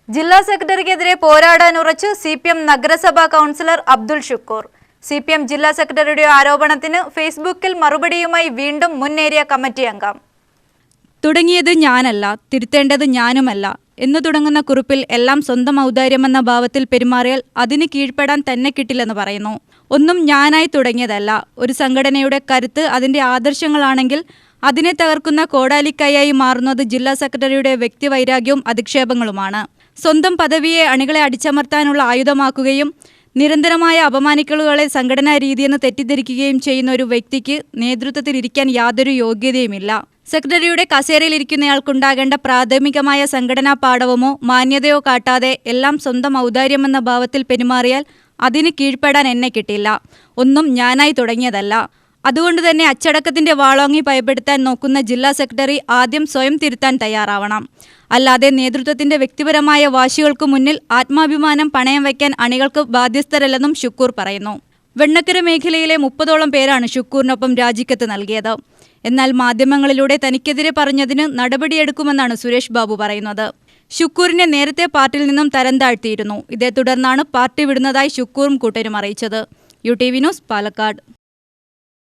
ജില്ലാ സെക്രട്ടറിക്കെതിരെ പോരാടാൻ ഉറച്ചു സിപിഎം നഗരസഭാ കൗൺസിലർ അബ്ദുൾ ഷുക്കൂർ. സിപിഎം ജില്ലാ സെക്രട്ടറിയുടെ ആരോപണത്തിന് ഫേസ്ബുക്കിൽ മറുപടിയുമായി വീണ്ടും മുൻ ഏരിയ കമ്മിറ്റി അംഗം. തുടങ്ങിയത് ഞാനല്ല, തിരുത്തേണ്ടത് ഞാനുമല്ല എന്നു തുടങ്ങുന്ന കുറിപ്പിൽ എല്ലാം സ്വന്തം ഔദാര്യമെന്ന ഭാവത്തിൽ പെരുമാറിയാൽ അതിന് കീഴ്പ്പെടാൻ തന്നെ കിട്ടില്ലെന്ന് പറയുന്നു. ഒന്നും ഞാനായി തുടങ്ങിയതല്ല. ഒരു സംഘടനയുടെ കരുത്ത് അതിന്റെ ആദർശങ്ങളാണെങ്കിൽ അതിനെ തകർക്കുന്ന കോടാലിക്കൈയായി മാറുന്നത് ജില്ലാ സെക്രട്ടറിയുടെ വ്യക്തിവൈരാഗ്യവും അധിക്ഷേപങ്ങളുമാണ്. സ്വന്തം പദവിയെ അണികളെ അടിച്ചമർത്താനുള്ള ആയുധമാക്കുകയും നിരന്തരമായ അപമാനിക്കലുകളെ സംഘടനാ രീതിയെന്ന് തെറ്റിദ്ധരിക്കുകയും ചെയ്യുന്ന ഒരു വ്യക്തിക്ക് നേതൃത്വത്തിലിരിക്കാൻ യാതൊരു യോഗ്യതയുമില്ല. സെക്രട്ടറിയുടെ കസേരയിലിരിക്കുന്നയാൾക്കുണ്ടാകേണ്ട പ്രാഥമികമായ സംഘടനാ പാഠവമോ മാന്യതയോ കാട്ടാതെ എല്ലാം സ്വന്തം ഔദാര്യമെന്ന ഭാവത്തിൽ പെരുമാറിയാൽ അതിന് കീഴ്പ്പെടാൻ എന്നെ കിട്ടില്ല. ഒന്നും ഞാനായി തുടങ്ങിയതല്ല. അതുകൊണ്ട് തന്നെ അച്ചടക്കത്തിന്റെ വാളോങ്ങി ഭയപ്പെടുത്താൻ നോക്കുന്ന ജില്ലാ സെക്രട്ടറി ആദ്യം സ്വയം തിരുത്താൻ തയ്യാറാവണം. അല്ലാതെ നേതൃത്വത്തിന്റെ വ്യക്തിപരമായ വാശികൾക്കു മുന്നിൽ ആത്മാഭിമാനം പണയം വയ്ക്കാൻ അണികൾക്ക് ബാധ്യസ്ഥരല്ലെന്നും ഷുക്കൂർ പറയുന്നു. വെണ്ണക്കര മേഖലയിലെ 30ഓളം പേരാണ് ഷുക്കൂറിനൊപ്പം രാജിക്കത്ത് നൽകിയത്. എന്നാൽ മാധ്യമങ്ങളിലൂടെ തനിക്കെതിരെ പറഞ്ഞതിന് നടപടിയെടുക്കുമെന്നാണ് സുരേഷ് ബാബു പറയുന്നത്. ഷുക്കൂറിനെ നേരത്തെ പാർട്ടിയിൽ നിന്നും തരം താഴ്ത്തിയിരുന്നു. ഇതേ തുടർന്നാണ് പാർട്ടി വിടുന്നതായി ഷുക്കൂറും കൂട്ടരും അറിയിച്ചത്. UTV news, Palakkad.